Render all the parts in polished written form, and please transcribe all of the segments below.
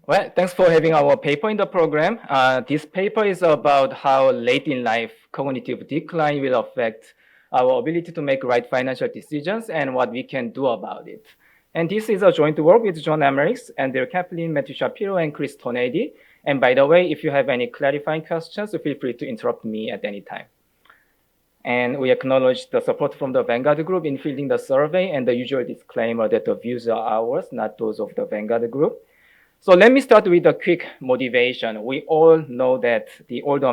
Well, thanks for having our paper in the program. This paper is about how late in life cognitive decline will affect our ability to make right financial decisions and what we can do about it. And this is a joint work with John Emerichs, Andrew Kaplan, Matthew Shapiro, and Chris Tonedi. And by the way, if you have any clarifying questions, feel free to interrupt me at any time. And we acknowledge the support from the Vanguard group in filling the survey and the usual disclaimer that the views are ours, not those of the Vanguard group. So let me start with a quick motivation. We all know that the old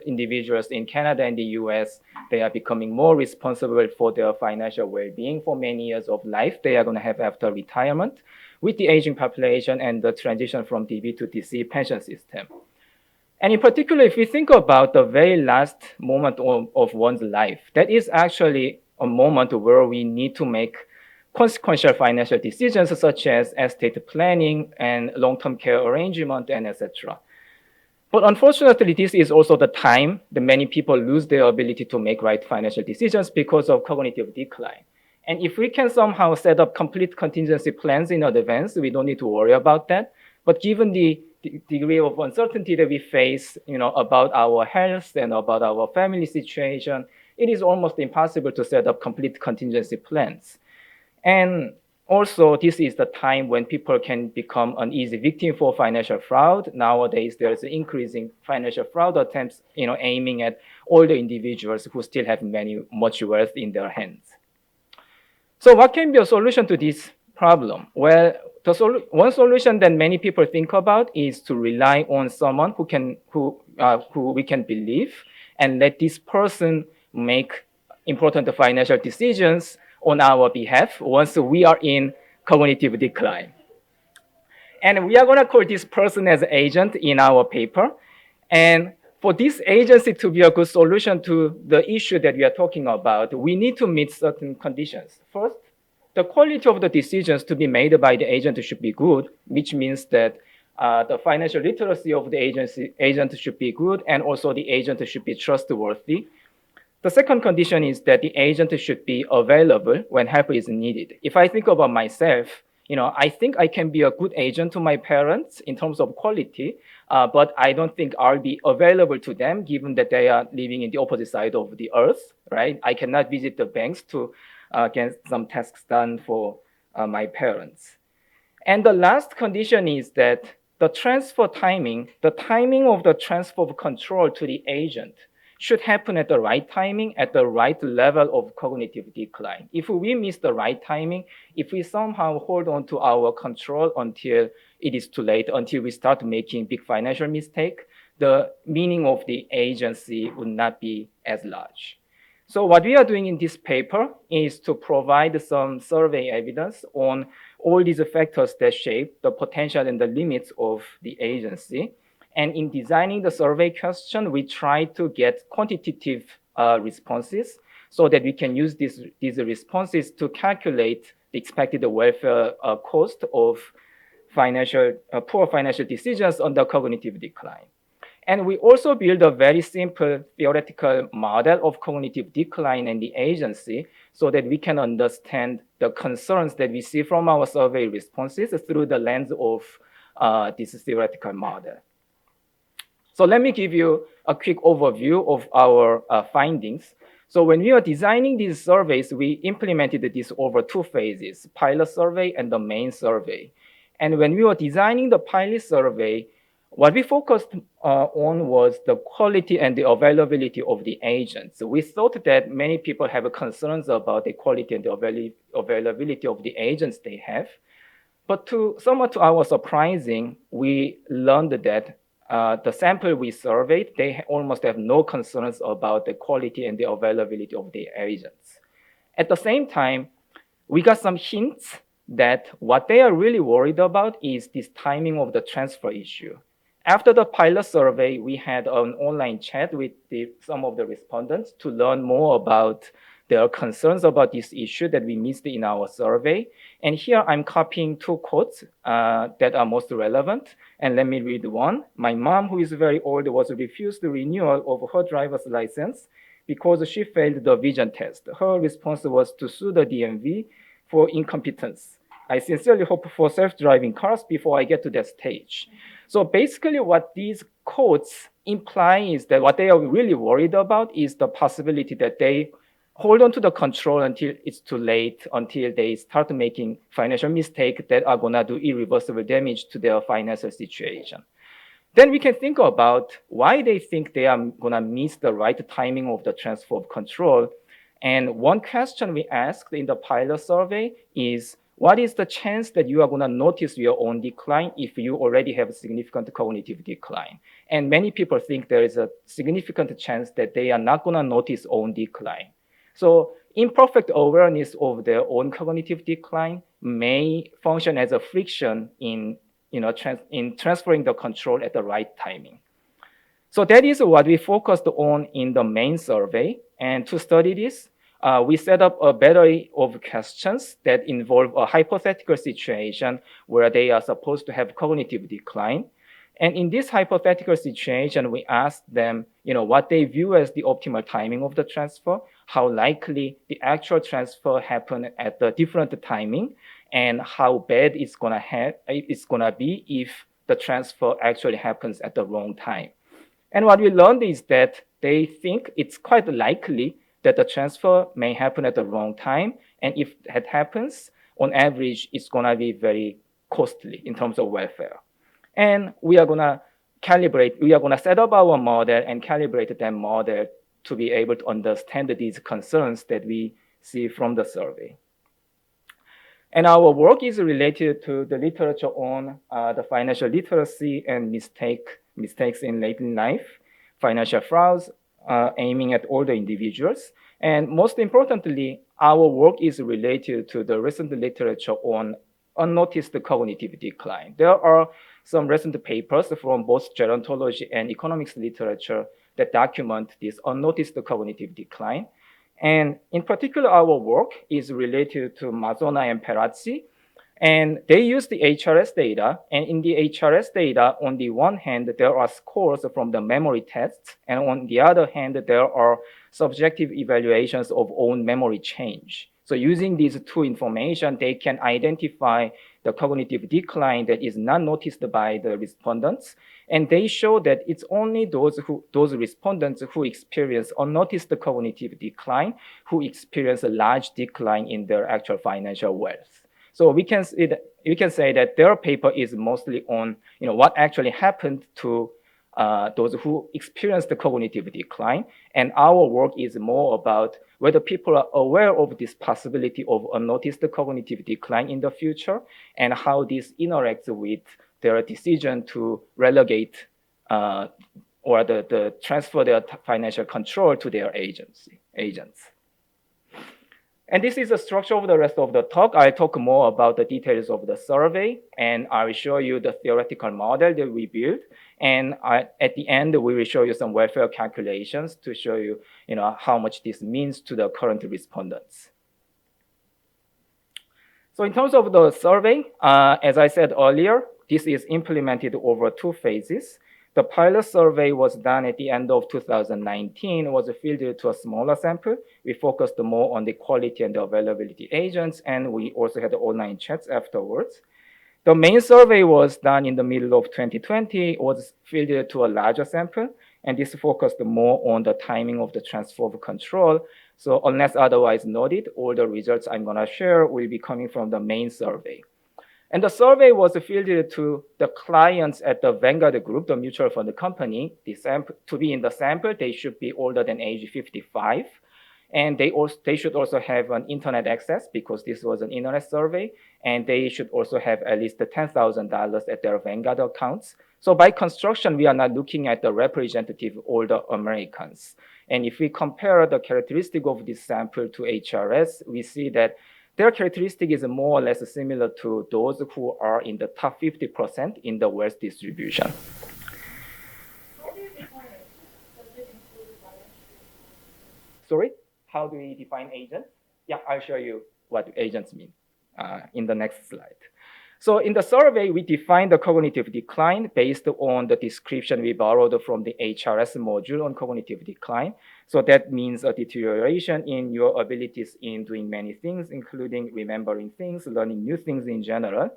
individuals in Canada and the US, they are becoming more responsible for their financial well-being for many years of life they are going to have after retirement with the aging population and the transition from DB to DC pension system. And in particular, if we think about the very last moment of one's life, that is actually a moment where we need to make consequential financial decisions such as estate planning and long-term care arrangement and etc. But unfortunately, this is also the time that many people lose their ability to make right financial decisions because of cognitive decline. And if we can somehow set up complete contingency plans in advance, we don't need to worry about that. But given the degree of uncertainty that we face, about our health and about our family situation, it is almost impossible to set up complete contingency plans. And also, this is the time when people can become an easy victim for financial fraud. Nowadays, there's increasing financial fraud attempts, aiming at older individuals who still have much wealth in their hands. So what can be a solution to this problem? Well, one solution that many people think about is to rely on someone who we can believe and let this person make important financial decisions on our behalf once we are in cognitive decline. And we are going to call this person as agent in our paper. And for this agency to be a good solution to the issue that we are talking about, we need to meet certain conditions. First, the quality of the decisions to be made by the agent should be good, which means that the financial literacy of the agent should be good, and also the agent should be trustworthy. The second condition is that the agent should be available when help is needed. If I think about myself, I think I can be a good agent to my parents in terms of quality, but I don't think I'll be available to them given that they are living in the opposite side of the earth, right? I cannot visit the banks to get some tasks done for my parents. And the last condition is that the timing of the transfer of control to the agent should happen at the right timing, at the right level of cognitive decline. If we miss the right timing, if we somehow hold on to our control until it is too late, until we start making big financial mistake, the meaning of the agency would not be as large. So what we are doing in this paper is to provide some survey evidence on all these factors that shape the potential and the limits of the agency. And in designing the survey question, we try to get quantitative responses so that we can use these responses to calculate the expected welfare cost of poor financial decisions under cognitive decline. And we also build a very simple theoretical model of cognitive decline and the agency so that we can understand the concerns that we see from our survey responses through the lens of this theoretical model. So let me give you a quick overview of our findings. So when we were designing these surveys, we implemented this over two phases, pilot survey and the main survey. And when we were designing the pilot survey, what we focused on was the quality and the availability of the agents. So we thought that many people have concerns about the quality and the availability of the agents they have. But somewhat to our surprising, we learned that the sample we surveyed, they almost have no concerns about the quality and the availability of the agents. At the same time, we got some hints that what they are really worried about is this timing of the transfer issue. After the pilot survey, we had an online chat with some of the respondents to learn more about their concerns about this issue that we missed in our survey. And here I'm copying two quotes that are most relevant. And let me read one. My mom, who is very old, was refused the renewal of her driver's license because she failed the vision test. Her response was to sue the DMV for incompetence. I sincerely hope for self-driving cars before I get to that stage. So basically what these quotes imply is that what they are really worried about is the possibility that they hold on to the control until it's too late, until they start making financial mistakes that are gonna do irreversible damage to their financial situation. Then we can think about why they think they are gonna miss the right timing of the transfer of control. And one question we asked in the pilot survey is, what is the chance that you are gonna notice your own decline if you already have a significant cognitive decline? And many people think there is a significant chance that they are not gonna notice own decline. So imperfect awareness of their own cognitive decline may function as a friction in transferring the control at the right timing. So that is what we focused on in the main survey. And to study this, we set up a battery of questions that involve a hypothetical situation where they are supposed to have cognitive decline. And in this hypothetical situation, we asked them, what they view as the optimal timing of the transfer, how likely the actual transfer happened at the different timing, and how bad it's gonna be if the transfer actually happens at the wrong time. And what we learned is that they think it's quite likely that the transfer may happen at the wrong time. And if that happens, on average, it's gonna be very costly in terms of welfare. And we are gonna set up our model and calibrate that model to be able to understand these concerns that we see from the survey. And our work is related to the literature on the financial literacy and mistakes in late in life, financial frauds, aiming at older individuals. And most importantly, our work is related to the recent literature on unnoticed cognitive decline. There are some recent papers from both gerontology and economics literature that document this unnoticed cognitive decline. And in particular, our work is related to Mazzona and Perazzi. And they use the HRS data. And in the HRS data, on the one hand, there are scores from the memory tests. And on the other hand, there are subjective evaluations of own memory change. So using these two information, they can identify the cognitive decline that is not noticed by the respondents. And they show that it's only those respondents who experience unnoticed cognitive decline who experience a large decline in their actual financial wealth. So we can say that their paper is mostly on what actually happened to those who experienced the cognitive decline. And our work is more about whether people are aware of this possibility of unnoticed cognitive decline in the future and how this interacts with their decision to relegate or the transfer their financial control to their agents. And this is the structure of the rest of the talk. I'll talk more about the details of the survey, and I will show you the theoretical model that we built. And at the end, we will show you some welfare calculations to show you, how much this means to the current respondents. So in terms of the survey, as I said earlier, this is implemented over 2 phases. The pilot survey was done at the end of 2019, was fielded to a smaller sample. We focused more on the quality and the availability agents, and we also had online chats afterwards. The main survey was done in the middle of 2020, was fielded to a larger sample, and this focused more on the timing of the transfer of control. So unless otherwise noted, all the results I'm gonna share will be coming from the main survey. And the survey was fielded to the clients at the Vanguard Group, the mutual fund company. To be in the sample, they should be older than age 55. And they should also have an internet access because this was an internet survey. And they should also have at least $10,000 at their Vanguard accounts. So by construction, we are not looking at the representative older Americans. And if we compare the characteristic of this sample to HRS, we see that their characteristic is more or less similar to those who are in the top 50% in the wealth distribution. Sorry, how do we define agents? Yeah, I'll show you what agents mean in the next slide. So in the survey, we defined the cognitive decline based on the description we borrowed from the HRS module on cognitive decline. So that means a deterioration in your abilities in doing many things, including remembering things, learning new things in general.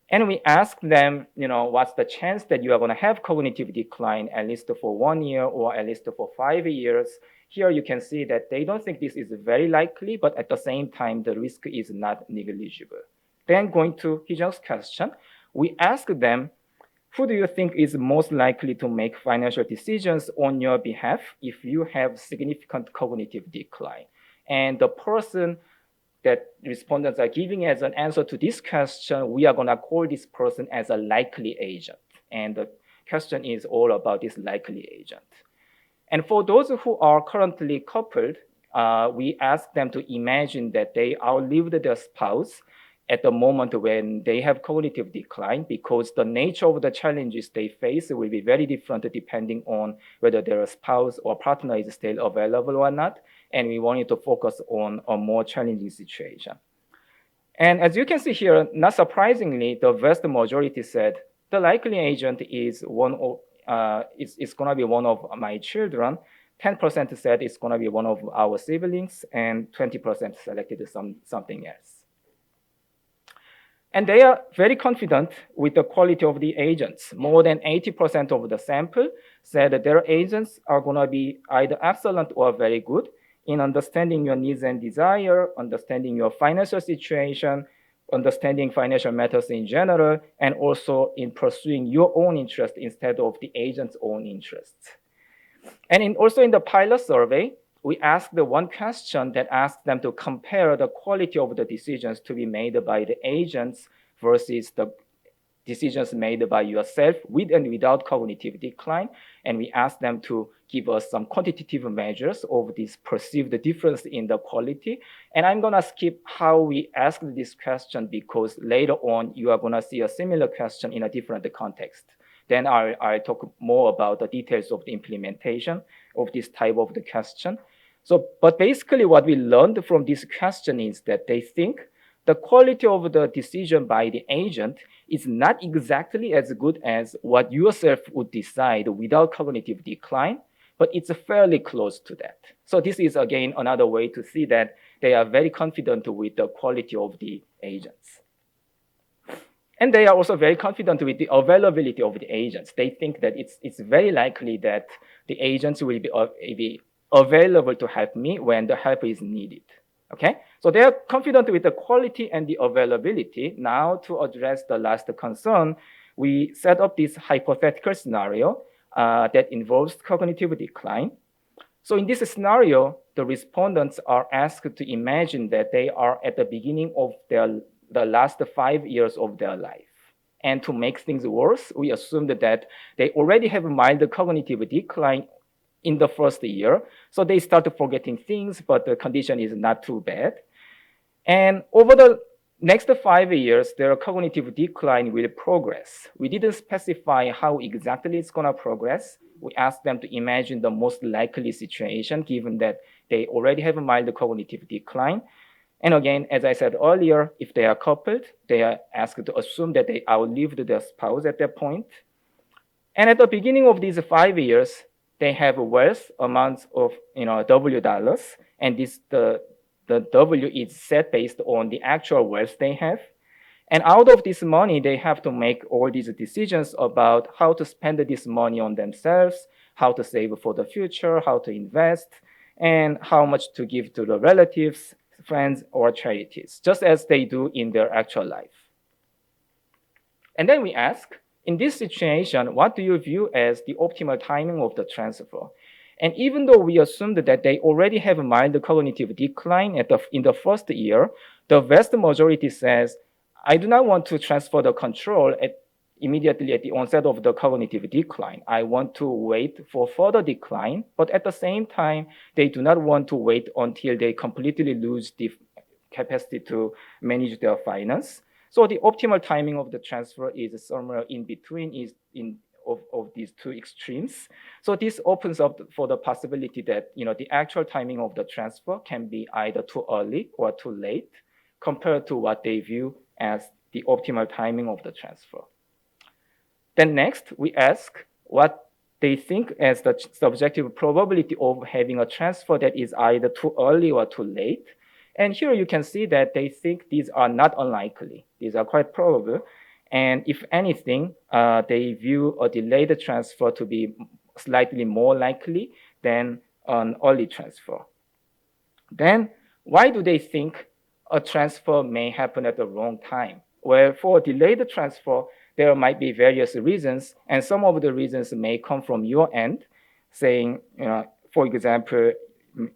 And we asked them, what's the chance that you are going to have cognitive decline at least for 1 year or at least for 5 years? Here you can see that they don't think this is very likely, but at the same time, the risk is not negligible. Then going to Hee-jung's question, we asked them, who do you think is most likely to make financial decisions on your behalf if you have significant cognitive decline? And the person that respondents are giving as an answer to this question, we are going to call this person as a likely agent. And the question is all about this likely agent. And for those who are currently coupled, we ask them to imagine that they outlived their spouse at the moment when they have cognitive decline, because the nature of the challenges they face will be very different depending on whether their spouse or partner is still available or not. And we wanted to focus on a more challenging situation. And as you can see here, not surprisingly, the vast majority said the likely agent is going to be one of my children. 10% said it's going to be one of our siblings, and 20% selected something else. And they are very confident with the quality of the agents. More than 80% of the sample said that their agents are going to be either excellent or very good in understanding your needs and desire, understanding your financial situation, understanding financial matters in general, and also in pursuing your own interest instead of the agent's own interests. And also in the pilot survey, we asked the one question that asked them to compare the quality of the decisions to be made by the agents versus the decisions made by yourself with and without cognitive decline. And we asked them to give us some quantitative measures of this perceived difference in the quality. And I'm going to skip how we asked this question because later on you are going to see a similar question in a different context. Then I'll talk more about the details of the implementation of this type of the question. But basically what we learned from this question is that they think the quality of the decision by the agent is not exactly as good as what yourself would decide without cognitive decline, but it's fairly close to that. So this is, again, another way to see that they are very confident with the quality of the agents. And they are also very confident with the availability of the agents. They think that it's very likely that the agents will be available to help me when the help is needed. Okay, so they are confident with the quality and the availability. Now, to address the last concern, we set up this hypothetical scenario that involves cognitive decline. So in this scenario, the respondents are asked to imagine that they are at the beginning of the last 5 years of their life. And to make things worse, we assumed that they already have mild cognitive decline in the first year. So they start forgetting things, but the condition is not too bad. And over the next 5 years, their cognitive decline will progress. We didn't specify how exactly it's going to progress. We asked them to imagine the most likely situation, given that they already have a mild cognitive decline. And again, as I said earlier, if they are coupled, they are asked to assume that they outlived their spouse at that point. And at the beginning of these 5 years, they have wealth amounts of W dollars, and the W is set based on the actual wealth they have. And out of this money, they have to make all these decisions about how to spend this money on themselves, how to save for the future, how to invest, and how much to give to the relatives, friends, or charities, just as they do in their actual life. And then we ask, in this situation, what do you view as the optimal timing of the transfer? And even though we assumed that they already have a mild cognitive decline in the first year, the vast majority says, I do not want to transfer the control immediately at the onset of the cognitive decline. I want to wait for further decline, but at the same time, they do not want to wait until they completely lose the capacity to manage their finance. So the optimal timing of the transfer is somewhere in between of these two extremes. So this opens up for the possibility that the actual timing of the transfer can be either too early or too late compared to what they view as the optimal timing of the transfer. Then next, we ask what they think as the subjective probability of having a transfer that is either too early or too late. And here you can see that they think these are not unlikely. These are quite probable. And if anything, they view a delayed transfer to be slightly more likely than an early transfer. Then why do they think a transfer may happen at the wrong time? Well, for a delayed transfer, there might be various reasons, and some of the reasons may come from your end, saying, for example,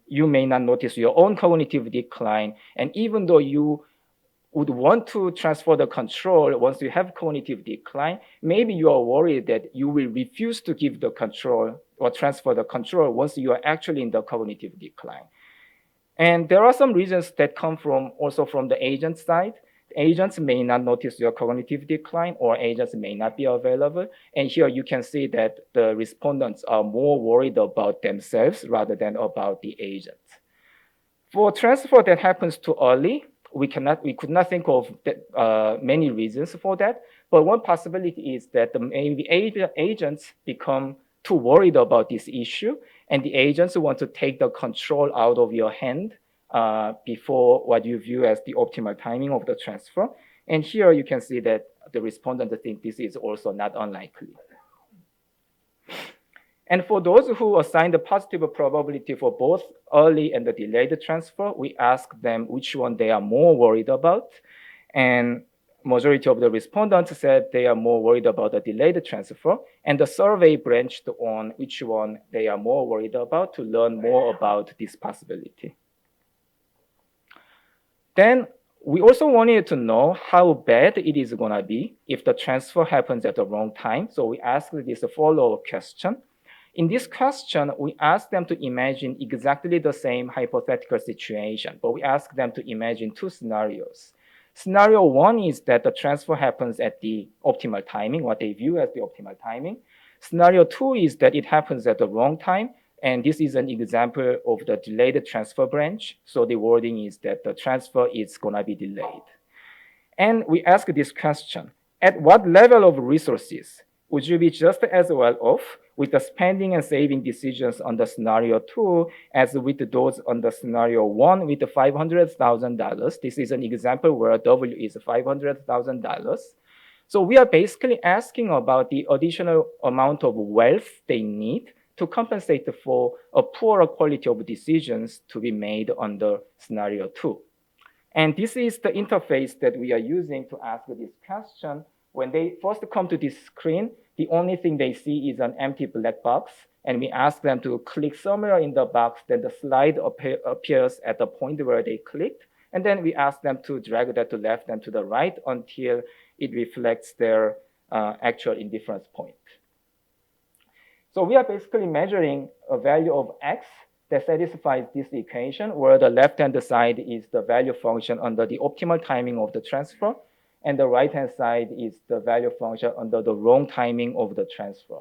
you may not notice your own cognitive decline, and even though you would want to transfer the control once you have cognitive decline, maybe you are worried that you will refuse to give the control or transfer the control once you are actually in the cognitive decline. And there are some reasons that come from also from the agent side. Agents may not notice your cognitive decline, or agents may not be available. And here you can see that the respondents are more worried about themselves rather than about the agent. For transfer that happens too early, we could not think of many reasons for that. But one possibility is that maybe agents become too worried about this issue, and the agents want to take the control out of your hand before what you view as the optimal timing of the transfer. And here you can see that the respondent think this is also not unlikely. And for those who assign the positive probability for both early and the delayed transfer, we ask them which one they are more worried about. And majority of the respondents said they are more worried about the delayed transfer. And the survey branched on which one they are more worried about to learn more about this possibility. Then we also wanted to know how bad it is going to be if the transfer happens at the wrong time. So we asked this follow-up question. In this question, we asked them to imagine exactly the same hypothetical situation, but we asked them to imagine two scenarios. Scenario one is that the transfer happens at the optimal timing, what they view as the optimal timing. Scenario two is that it happens at the wrong time, and this is an example of the delayed transfer branch. So the wording is that the transfer is going to be delayed. And we ask this question: at what level of resources would you be just as well off with the spending and saving decisions on the scenario two as with those on the scenario one with the $500,000? This is an example where W is $500,000. So we are basically asking about the additional amount of wealth they need to compensate for a poorer quality of decisions to be made under scenario two. And this is the interface that we are using to ask this question. When they first come to this screen, the only thing they see is an empty black box, and we ask them to click somewhere in the box, then the slide appears at the point where they clicked, and then we ask them to drag that to left and to the right until it reflects their actual indifference point. So we are basically measuring a value of x that satisfies this equation, where the left-hand side is the value function under the optimal timing of the transfer, and the right-hand side is the value function under the wrong timing of the transfer.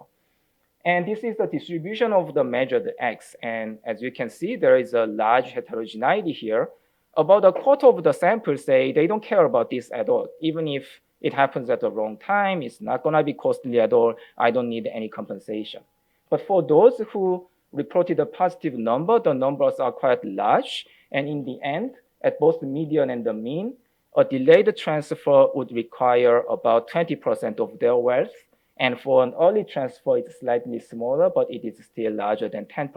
And this is the distribution of the measured x. And as you can see, there is a large heterogeneity here. About a quarter of the sample say they don't care about this at all. Even if it happens at the wrong time, it's not going to be costly at all. I don't need any compensation. But for those who reported a positive number, the numbers are quite large. And in the end, at both the median and the mean, a delayed transfer would require about 20% of their wealth. And for an early transfer, it's slightly smaller, but it is still larger than 10%.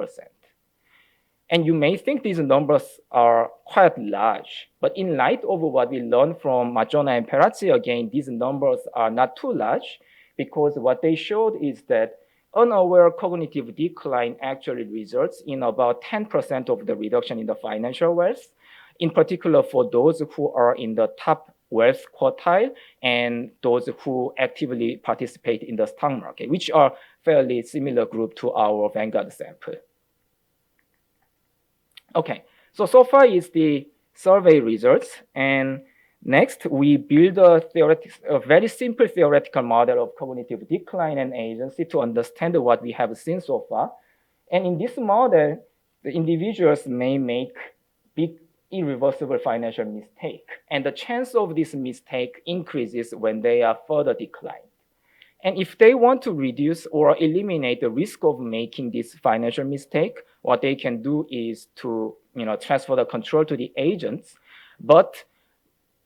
And you may think these numbers are quite large, but in light of what we learned from Majona and Perazzi, again, these numbers are not too large, because what they showed is that unaware cognitive decline actually results in about 10% of the reduction in the financial wealth, in particular for those who are in the top wealth quartile and those who actively participate in the stock market, which are fairly similar group to our Vanguard sample. Okay, so far is the survey results. And next, we build a very simple theoretical model of cognitive decline and agency to understand what we have seen so far. And in this model, the individuals may make big irreversible financial mistake. And the chance of this mistake increases when they are further declined. And if they want to reduce or eliminate the risk of making this financial mistake, what they can do is to transfer the control to the agents, but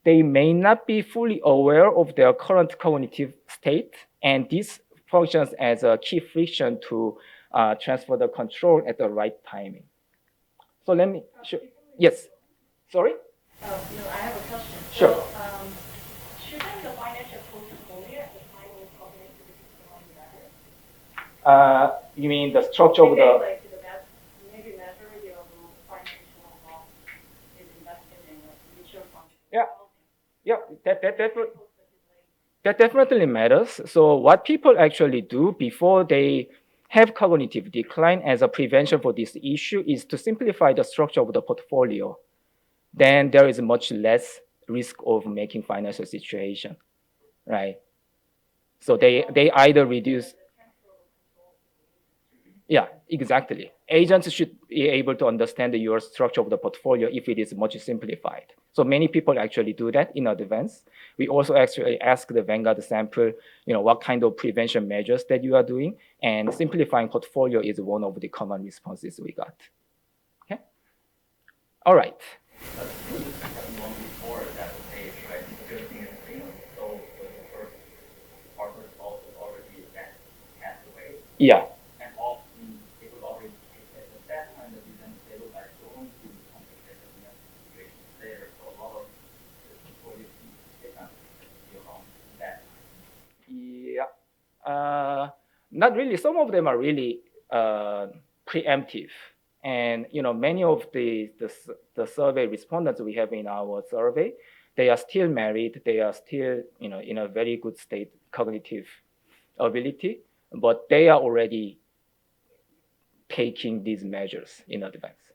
they may not be fully aware of their current cognitive state, and this functions as a key friction to transfer the control at the right timing. So let me show. Yes. Sorry? I have a question. Sure. So, shouldn't the financial portfolio at the time of cognitive matter? You mean the structure of the... Like maybe majority of the financial amount is invested in mutual funds. Yeah, that definitely matters. So what people actually do before they have cognitive decline as a prevention for this issue is to simplify the structure of the portfolio. Then there is much less risk of making financial situation, right? So they either reduce. Yeah, exactly. Agents should be able to understand your structure of the portfolio if it is much simplified. So many people actually do that in advance. We also actually ask the Vanguard sample, what kind of prevention measures that you are doing, and simplifying portfolio is one of the common responses we got. Okay. All right. Yeah. Not really. Some of them are really preemptive. And many of the survey respondents we have in our survey, they are still married. They are still in a very good state, cognitive ability, but they are already taking these measures in advance.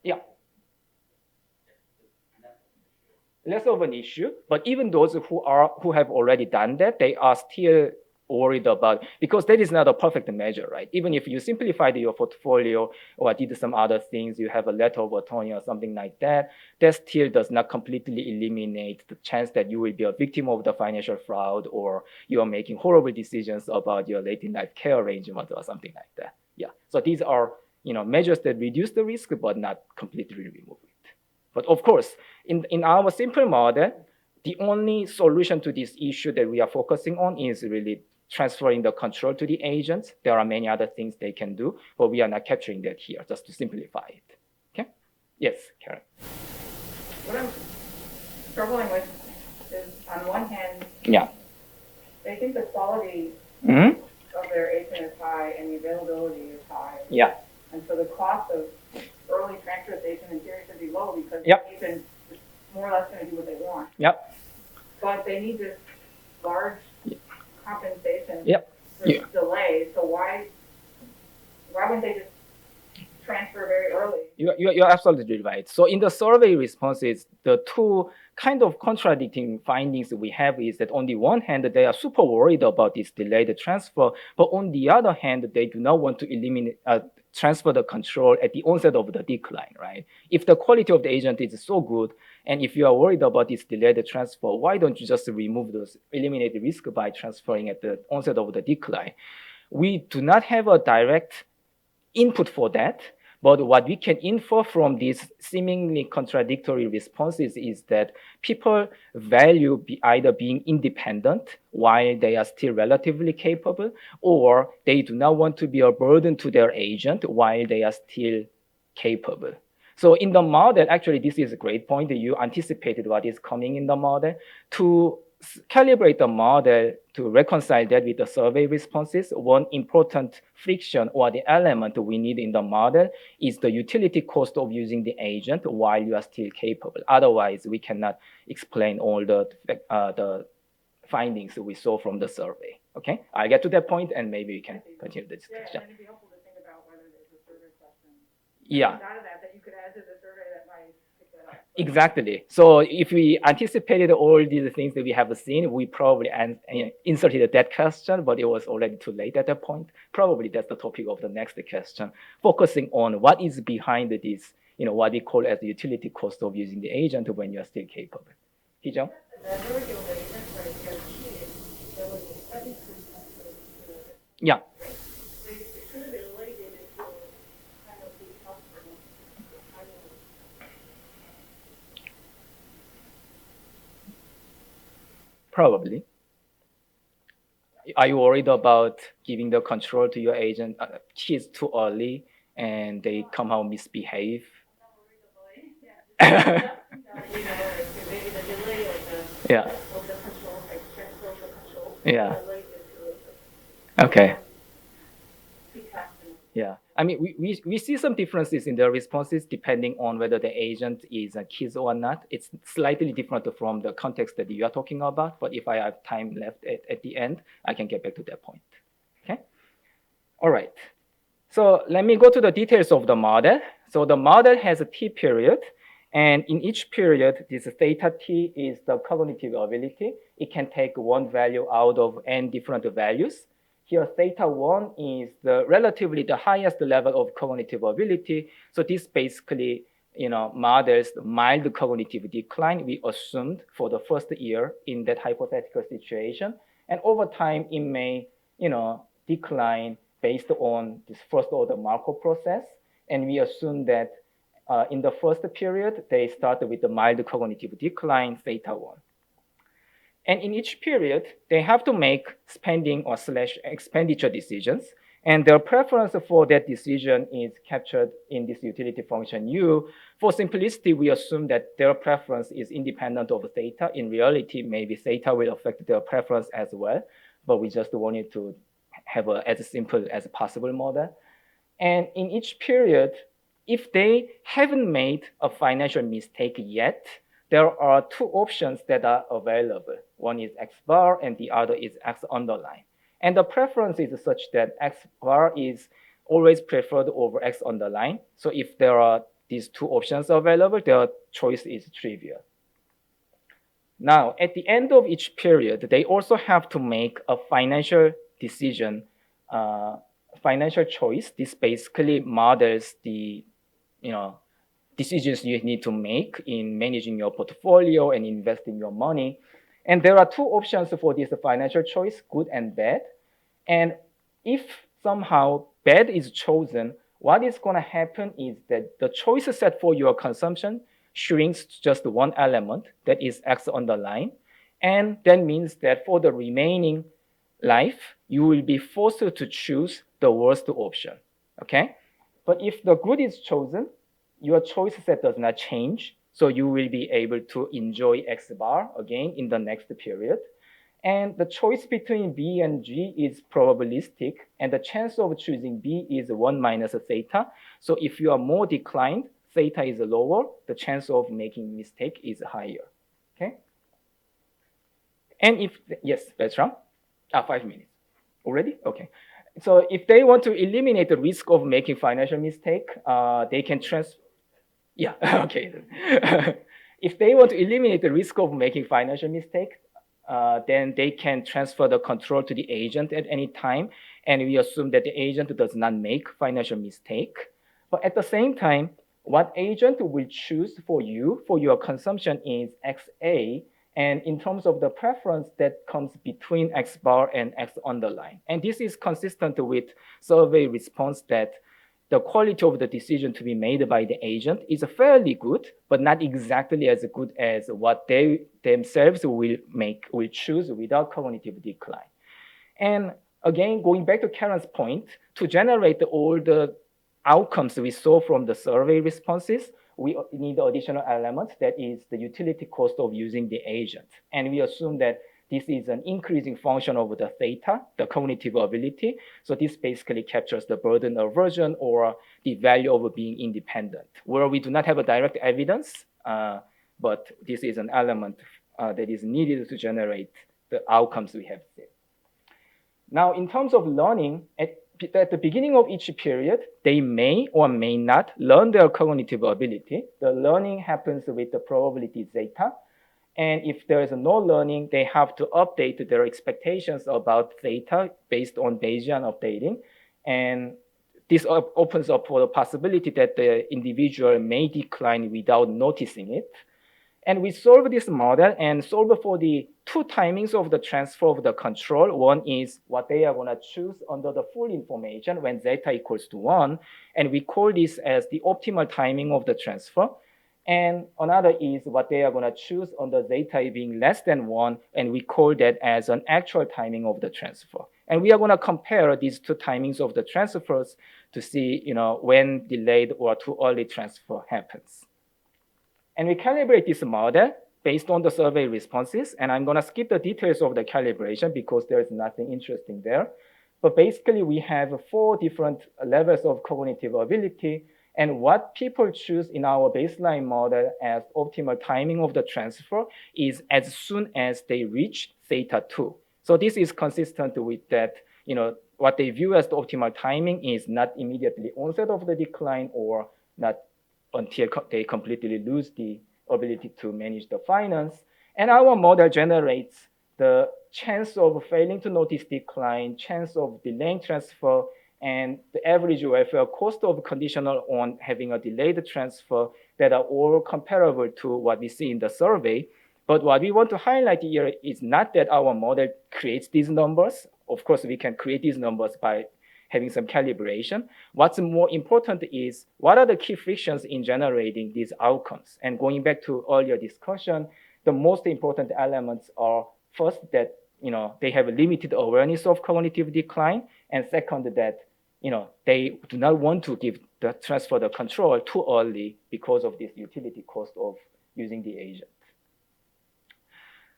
Yeah. Less of an issue, but even those who have already done that, they are still worried about, because that is not a perfect measure, right? Even if you simplified your portfolio or did some other things, you have a letter of attorney or something like that, that still does not completely eliminate the chance that you will be a victim of the financial fraud or you are making horrible decisions about your late in life care arrangement or something like that. Yeah. So these are measures that reduce the risk but not completely remove it. But of course, in our simple model, the only solution to this issue that we are focusing on is really transferring the control to the agents. There are many other things they can do, but we are not capturing that here, just to simplify it. Okay? Yes, Karen. What I'm struggling with is, on one hand, they think the quality of their agent is high and the availability is high. Yeah. And so the cost of early transportation in theory should be low because the agent is more or less going to do what they want. Yep. But they need this large compensation for delay. So why wouldn't they just transfer very early? You're absolutely right. So in the survey responses, the two kind of contradicting findings we have is that on the one hand, they are super worried about this delayed transfer, but on the other hand, they do not want to transfer the control at the onset of the decline, right? If the quality of the agent is so good, and if you are worried about this delayed transfer, why don't you just eliminate the risk by transferring at the onset of the decline? We do not have a direct input for that, but what we can infer from these seemingly contradictory responses is that people value either being independent while they are still relatively capable, or they do not want to be a burden to their agent while they are still capable. So in the model, actually, this is a great point that you anticipated what is coming in the model. To calibrate the model to reconcile that with the survey responses, one important friction or the element we need in the model is the utility cost of using the agent while you are still capable. Otherwise, we cannot explain all the findings we saw from the survey. Okay, I'll get to that point and maybe we can continue the discussion. Yeah, and it'd be helpful to think about whether there's a survey question. Yeah. Out of that you could add to the survey that might pick that up. Exactly. So if we anticipated all these things that we have seen, we probably inserted that question, but it was already too late at that point. Probably that's the topic of the next question, focusing on what is behind this, what we call as the utility cost of using the agent when you're still capable. Hee-jung? Yeah. Probably. Are you worried about giving the control to your agent kids too early and they somehow misbehave? Yeah. Yeah. Okay. Yeah. I mean, we see some differences in the responses depending on whether the agent is a kid or not. It's slightly different from the context that you are talking about, but if I have time left at the end, I can get back to that point. Okay? All right. So let me go to the details of the model. So the model has a T period, and in each period, this theta T is the cognitive ability. It can take one value out of n different values. Here, theta 1 is relatively the highest level of cognitive ability. So this basically, models the mild cognitive decline we assumed for the first year in that hypothetical situation. And over time, it may, decline based on this first order Markov process. And we assume that in the first period, they start with the mild cognitive decline, theta 1. And in each period, they have to make spending or / expenditure decisions. And their preference for that decision is captured in this utility function U. For simplicity, we assume that their preference is independent of theta. In reality, maybe theta will affect their preference as well. But we just wanted to have as simple as possible model. And in each period, if they haven't made a financial mistake yet, there are two options that are available. One is X bar and the other is X underline. And the preference is such that X bar is always preferred over X underline. So if there are these two options available, their choice is trivial. Now, at the end of each period, they also have to make a financial decision, financial choice. This basically models the, decisions you need to make in managing your portfolio and investing your money. And there are two options for this financial choice, good and bad. And if somehow bad is chosen, what is going to happen is that the choice set for your consumption shrinks to just one element, that is X underline. And that means that for the remaining life, you will be forced to choose the worst option, okay? But if the good is chosen, your choice set does not change. So you will be able to enjoy X bar again in the next period. And the choice between B and G is probabilistic. And the chance of choosing B is 1 minus theta. So if you are more declined, theta is lower. The chance of making mistake is higher, okay? And if, yes, Bertram? 5 minutes. Already? Okay. So if they want to eliminate the risk of making financial mistake, they can yeah, okay. If they want to eliminate the risk of making financial mistake, then they can transfer the control to the agent at any time. And we assume that the agent does not make financial mistake. But at the same time, what agent will choose for you for your consumption is XA. And in terms of the preference that comes between X bar and X underline. And this is consistent with survey response that the quality of the decision to be made by the agent is fairly good, but not exactly as good as what they themselves will choose without cognitive decline. And again, going back to Karen's point, to generate all the outcomes we saw from the survey responses, we need additional element that is the utility cost of using the agent. And we assume that this is an increasing function of the theta, the cognitive ability. So this basically captures the burden aversion or the value of being independent, where we do not have a direct evidence, but this is an element that is needed to generate the outcomes we have seen. Now, in terms of learning, at the beginning of each period, they may or may not learn their cognitive ability. The learning happens with the probability zeta. And if there is no learning, they have to update their expectations about theta based on Bayesian updating. And this opens up for the possibility that the individual may decline without noticing it. And we solve this model and solve for the two timings of the transfer of the control. One is what they are going to choose under the full information when zeta equals to 1. And we call this as the optimal timing of the transfer. And another is what they are going to choose under zeta being less than 1. And we call that as an actual timing of the transfer. And we are going to compare these two timings of the transfers to see when delayed or too early transfer happens. And we calibrate this model based on the survey responses. And I'm going to skip the details of the calibration because there is nothing interesting there. But basically, we have 4 different levels of cognitive ability. And what people choose in our baseline model as optimal timing of the transfer is as soon as they reach theta 2. So this is consistent with that, what they view as the optimal timing is not immediately onset of the decline or not until they completely lose the ability to manage the finance. And our model generates the chance of failing to notice decline, chance of delaying transfer, and the average welfare cost of conditional on having a delayed transfer that are all comparable to what we see in the survey. But what we want to highlight here is not that our model creates these numbers. Of course, we can create these numbers by having some calibration. What's more important is what are the key frictions in generating these outcomes? And going back to earlier discussion, the most important elements are first that they have a limited awareness of cognitive decline, and second that they do not want to transfer the control too early because of this utility cost of using the agent.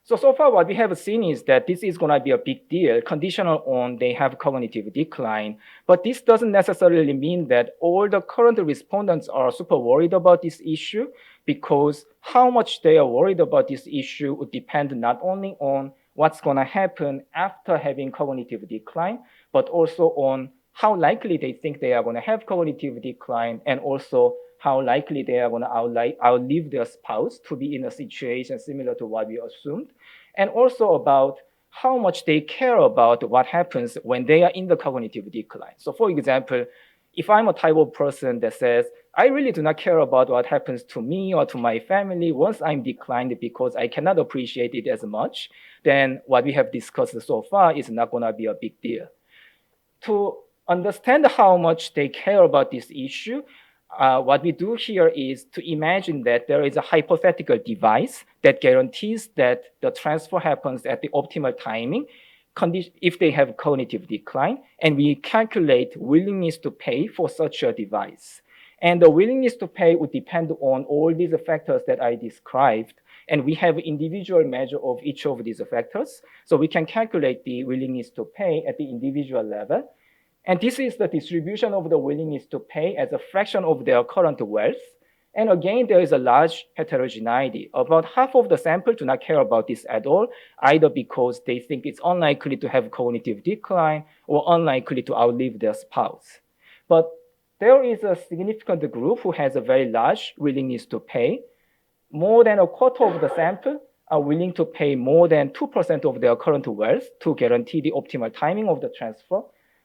So far what we have seen is that this is going to be a big deal, conditional on they have cognitive decline. But this doesn't necessarily mean that all the current respondents are super worried about this issue, because how much they are worried about this issue would depend not only on what's going to happen after having cognitive decline, but also on how likely they think they are going to have cognitive decline, and also how likely they are going to outlive their spouse to be in a situation similar to what we assumed, and also about how much they care about what happens when they are in the cognitive decline. So for example, if I'm a type of person that says, I really do not care about what happens to me or to my family once I'm declined because I cannot appreciate it as much, then what we have discussed so far is not going to be a big deal. To understand how much they care about this issue, what we do here is to imagine that there is a hypothetical device that guarantees that the transfer happens at the optimal timing if they have cognitive decline, and we calculate willingness to pay for such a device. And the willingness to pay would depend on all these factors that I described, and we have individual measure of each of these factors, so we can calculate the willingness to pay at the individual level. And this is the distribution of the willingness to pay as a fraction of their current wealth. And again, there is a large heterogeneity. About half of the sample do not care about this at all, either because they think it's unlikely to have cognitive decline or unlikely to outlive their spouse. But there is a significant group who has a very large willingness to pay. More than a quarter of the sample are willing to pay more than 2% of their current wealth to guarantee the optimal timing of the transfer.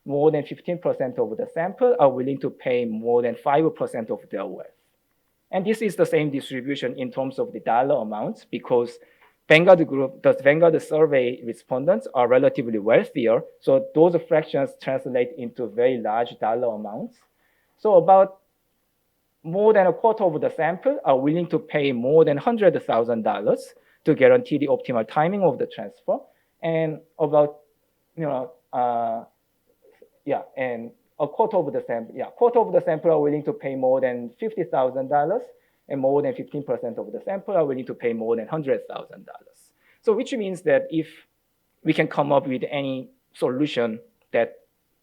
More than 15% of the sample are willing to pay more than 5% of their wealth. And this is the same distribution in terms of the dollar amounts, because the Vanguard survey respondents are relatively wealthier. So those fractions translate into very large dollar amounts. So about more than a quarter of the sample are willing to pay more than $100,000 to guarantee the optimal timing of the transfer. And about, and a quarter of the sample are willing to pay more than $50,000, and more than 15% of the sample are willing to pay more than $100,000. So which means that if we can come up with any solution that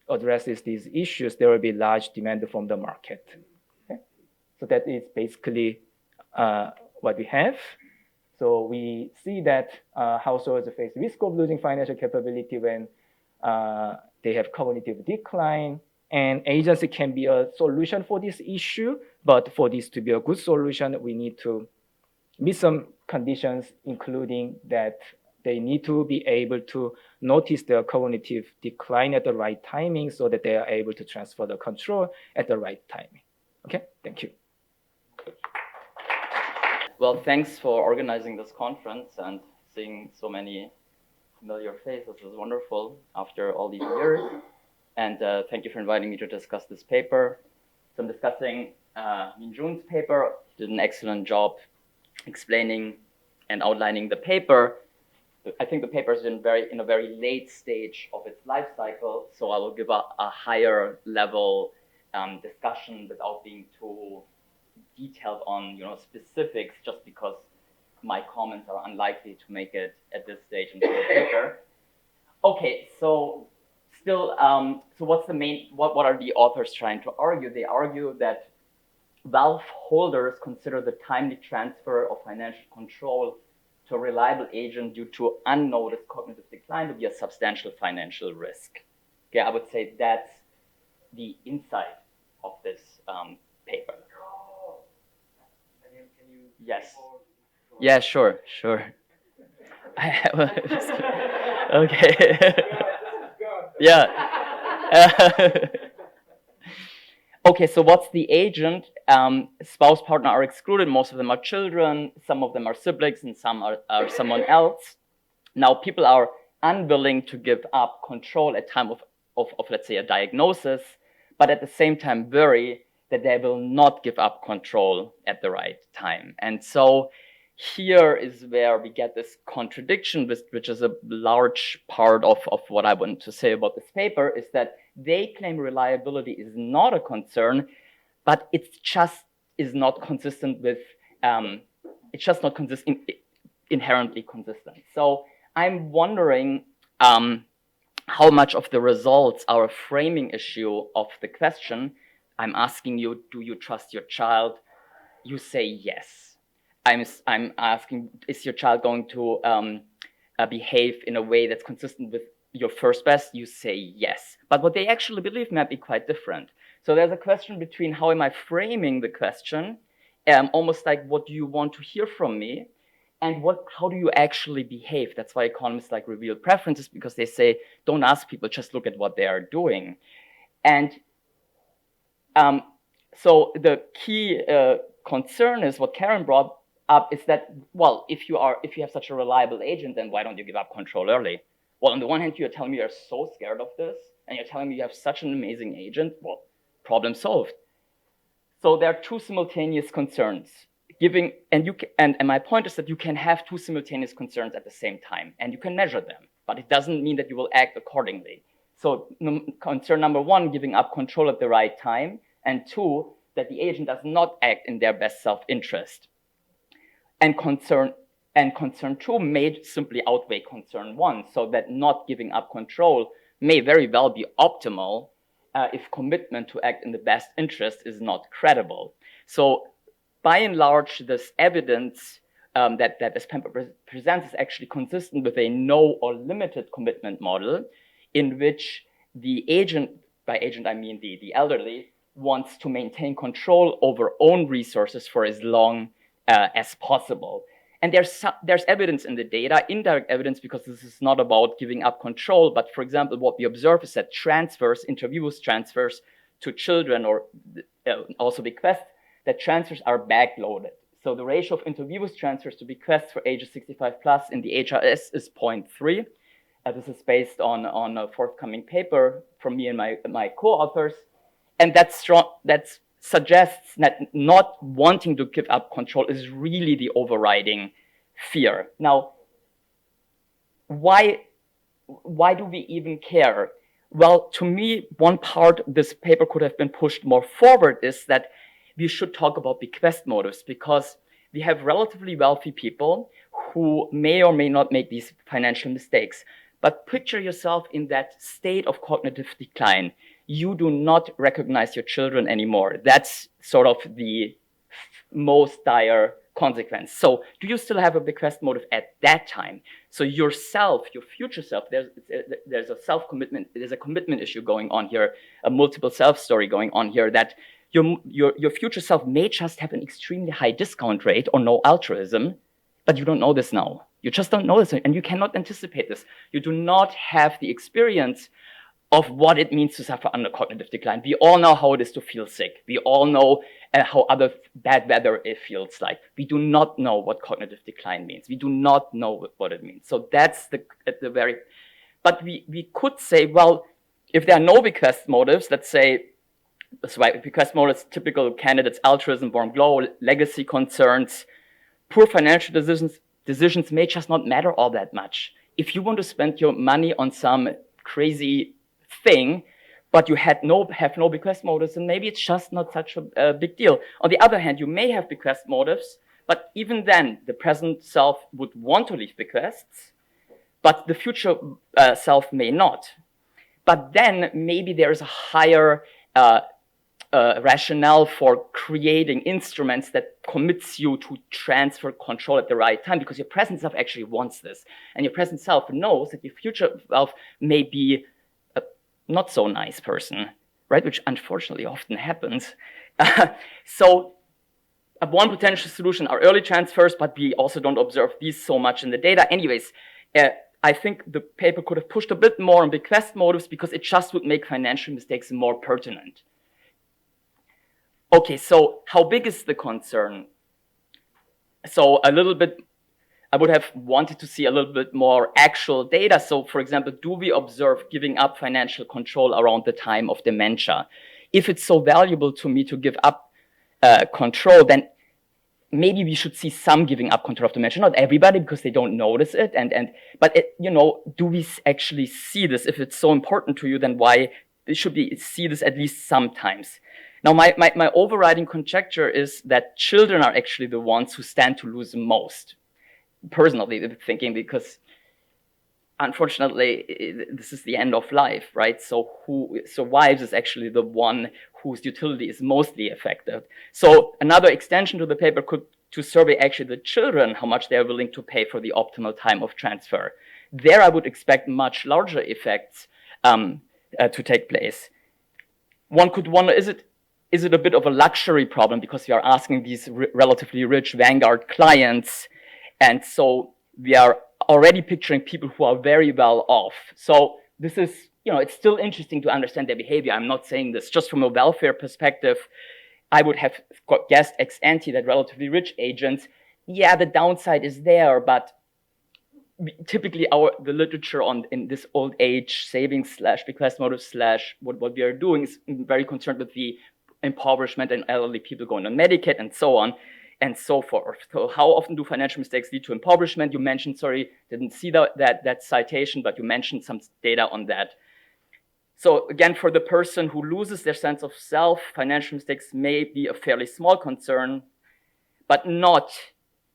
addresses these issues, there will be large demand from the market. Okay? So that is basically what we have. So we see that households face risk of losing financial capability when they have cognitive decline. And agency can be a solution for this issue, but for this to be a good solution, we need to meet some conditions, including that they need to be able to notice their cognitive decline at the right timing so that they are able to transfer the control at the right timing. Okay, thank you. Well, thanks for organizing this conference and seeing so many familiar faces. It was wonderful after all these years. And thank you for inviting me to discuss this paper. So I'm discussing Minjoon's paper. He did an excellent job explaining and outlining the paper. I think the paper is in a very late stage of its life cycle, so I will give a higher level discussion without being too detailed on specifics, just because my comments are unlikely to make it at this stage into the paper. Okay, so still, so what are the authors trying to argue? They argue that wealth holders consider the timely transfer of financial control to a reliable agent due to unnoticed cognitive decline to be a substantial financial risk. Okay, I would say that's the insight of this paper. Can you Yes. Yeah, sure. Okay. Yeah. Okay, so what's the agent? Spouse, partner are excluded. Most of them are children. Some of them are siblings, and some are someone else. Now, people are unwilling to give up control at time of let's say, a diagnosis, but at the same time worry that they will not give up control at the right time. And so here is where we get this contradiction, which is a large part of what I want to say about this paper, is that they claim reliability is not a concern, but it's just is not consistent with, it's just not inherently consistent. So I'm wondering how much of the results are a framing issue of the question. I'm asking you, do you trust your child? You say yes. I'm asking, is your child going to behave in a way that's consistent with your first best? You say yes. But what they actually believe might be quite different. So there's a question between how am I framing the question, almost like what do you want to hear from me, and how do you actually behave? That's why economists like reveal preferences, because they say, don't ask people, just look at what they are doing. And so the key concern is what Karen brought up, is that, well, if you have such a reliable agent, then why don't you give up control early? Well, on the one hand, you're telling me you're so scared of this, and you're telling me you have such an amazing agent. Well, problem solved. So there are two simultaneous concerns. And my point is that you can have two simultaneous concerns at the same time, and you can measure them, but it doesn't mean that you will act accordingly. So concern number one, giving up control at the right time, and two, that the agent does not act in their best self-interest. And concern two may simply outweigh concern one, so that not giving up control may very well be optimal if commitment to act in the best interest is not credible. So by and large, this evidence that this paper presents is actually consistent with a no or limited commitment model, in which the agent, by agent I mean the elderly, wants to maintain control over own resources for as long as possible. And there's evidence in the data, indirect evidence, because this is not about giving up control, but for example, what we observe is that interviews transfers to children, or also bequests, that transfers are backloaded. So the ratio of interviews transfers to bequests for ages 65 plus in the HRS is 0.3. This is based on a forthcoming paper from me and my co-authors. And that suggests that not wanting to give up control is really the overriding fear. Now, why do we even care? Well, to me, one part this paper could have been pushed more forward is that we should talk about bequest motives, because we have relatively wealthy people who may or may not make these financial mistakes. But picture yourself in that state of cognitive decline. You do not recognize your children anymore. That's sort of the most dire consequence. So do you still have a bequest motive at that time? So yourself, your future self, there's a self-commitment, there's a commitment issue going on here, a multiple self story going on here, that your future self may just have an extremely high discount rate or no altruism, but you don't know this now. You just don't know this, and you cannot anticipate this. You do not have the experience of what it means to suffer under cognitive decline. We all know how it is to feel sick. We all know how other bad weather it feels like. We do not know what cognitive decline means. We do not know what it means. So that's but we could say, well, if there are no bequest motives, let's say, bequest motives, typical candidates, altruism, warm glow, legacy concerns, poor financial decisions may just not matter all that much. If you want to spend your money on some crazy thing, but you have no bequest motives, and maybe it's just not such a big deal. On the other hand, you may have bequest motives, but even then, the present self would want to leave bequests, but the future self may not. But then maybe there's a higher rationale for creating instruments that commits you to transfer control at the right time, because your present self actually wants this. And your present self knows that your future self may be a not so nice person, right? Which unfortunately often happens. So one potential solution are early transfers, but we also don't observe these so much in the data. Anyways, I think the paper could have pushed a bit more on bequest motives because it just would make financial mistakes more pertinent. Okay, so how big is the concern? So a little bit, I would have wanted to see a little bit more actual data. So for example, do we observe giving up financial control around the time of dementia? If it's so valuable to me to give up control, then maybe we should see some giving up control of dementia. Not everybody, because they don't notice it. But do we actually see this? If it's so important to you, then why should we see this at least sometimes? Now, my overriding conjecture is that children are actually the ones who stand to lose most, personally thinking, because unfortunately, this is the end of life, right? So who survives is actually the one whose utility is mostly affected. So another extension to the paper could to survey actually the children, how much they are willing to pay for the optimal time of transfer. There I would expect much larger effects to take place. One could wonder, is it a bit of a luxury problem because we are asking these relatively rich vanguard clients, and so we are already picturing people who are very well off. So this is, it's still interesting to understand their behavior. I'm not saying this just from a welfare perspective. I would have guessed ex ante that relatively rich agents, yeah, the downside is there, but typically the literature in this old age savings / bequest motive / what we are doing is very concerned with the impoverishment and elderly people going on Medicaid and so on and so forth. So how often do financial mistakes lead to impoverishment? You mentioned, sorry, didn't see that citation, but you mentioned some data on that. So again, for the person who loses their sense of self, financial mistakes may be a fairly small concern, but not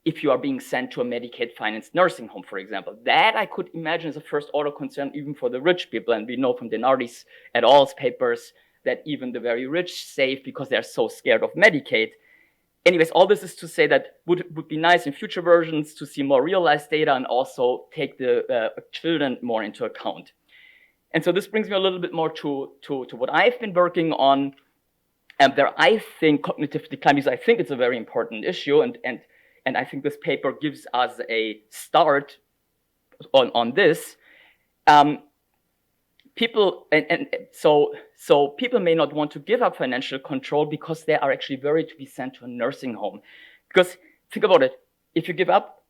if you are being sent to a Medicaid-financed nursing home, for example. That I could imagine is a first-order concern even for the rich people, and we know from Denardi's et al.'s papers that even the very rich save because they're so scared of Medicaid. Anyways, all this is to say that would be nice in future versions to see more realized data and also take the children more into account. And so this brings me a little bit more to what I've been working on. And there I think cognitive decline, because I think it's a very important issue, and I think this paper gives us a start on this. So people may not want to give up financial control because they are actually worried to be sent to a nursing home. Because think about it, if you give up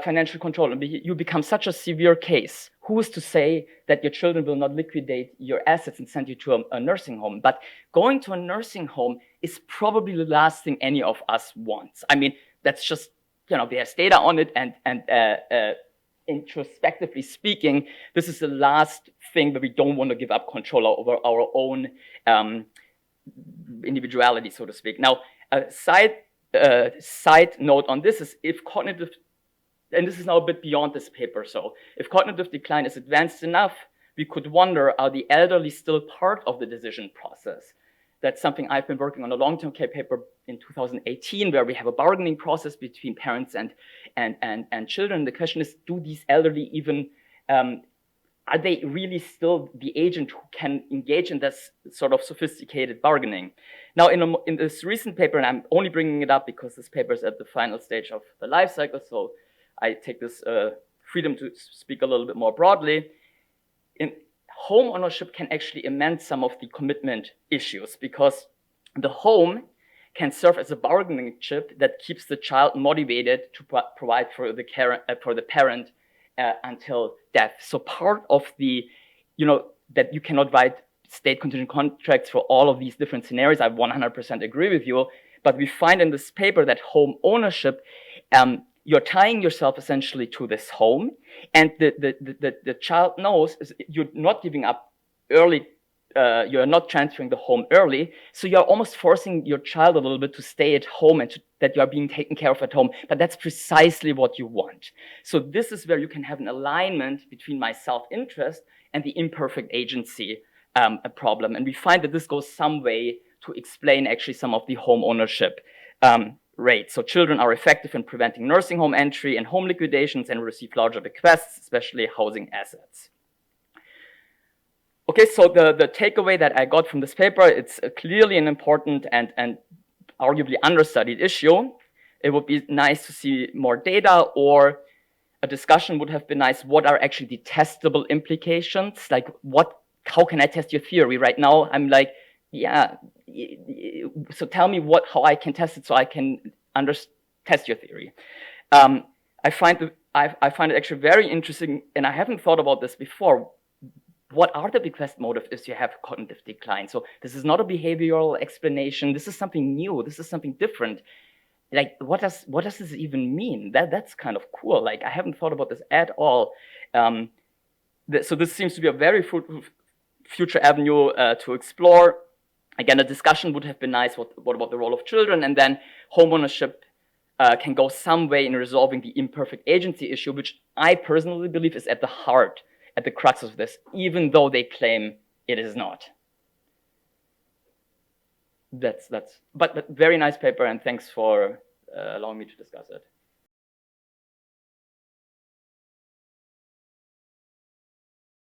financial control and you become such a severe case, who is to say that your children will not liquidate your assets and send you to a nursing home? But going to a nursing home is probably the last thing any of us wants. I mean, that's just, there's data on it, and introspectively speaking, this is the last thing that we don't want to give up control over our own individuality, so to speak. Now, a side note on this is if cognitive, and this is now a bit beyond this paper, so if cognitive decline is advanced enough, we could wonder, are the elderly still part of the decision process? That's something I've been working on a long-term care paper in 2018, where we have a bargaining process between parents and children. The question is, do these elderly even, are they really still the agent who can engage in this sort of sophisticated bargaining? Now, in this recent paper, and I'm only bringing it up because this paper is at the final stage of the life cycle, so I take this freedom to speak a little bit more broadly. Home ownership can actually amend some of the commitment issues, because the home can serve as a bargaining chip that keeps the child motivated to provide for the parent until death. So part of the, that you cannot write state contingent contracts for all of these different scenarios, I 100% agree with you, but we find in this paper that home ownership, you're tying yourself essentially to this home, and the child knows you're not giving up early, you're not transferring the home early, so you're almost forcing your child a little bit to stay at home and that you're being taken care of at home, but that's precisely what you want. So this is where you can have an alignment between my self-interest and the imperfect agency problem, and we find that this goes some way to explain actually some of the home ownership rates. So children are effective in preventing nursing home entry and home liquidations and receive larger bequests, especially housing assets. Okay, so the takeaway that I got from this paper, it's clearly an important and arguably understudied issue. It would be nice to see more data, or a discussion would have been nice. What are actually the testable implications? Like how can I test your theory? Right now, I'm like, yeah, so tell me how I can test it so I can test your theory. I find it actually very interesting, and I haven't thought about this before. What are the bequest motives if you have cognitive decline? So this is not a behavioral explanation. This is something new. This is something different. Like, what does this even mean? That's kind of cool. Like, I haven't thought about this at all. So this seems to be a very fruitful future avenue to explore. Again, a discussion would have been nice. What about the role of children? And then home ownership can go some way in resolving the imperfect agency issue, which I personally believe is at the heart, at the crux of this, even though they claim it is not. But very nice paper, and thanks for allowing me to discuss it.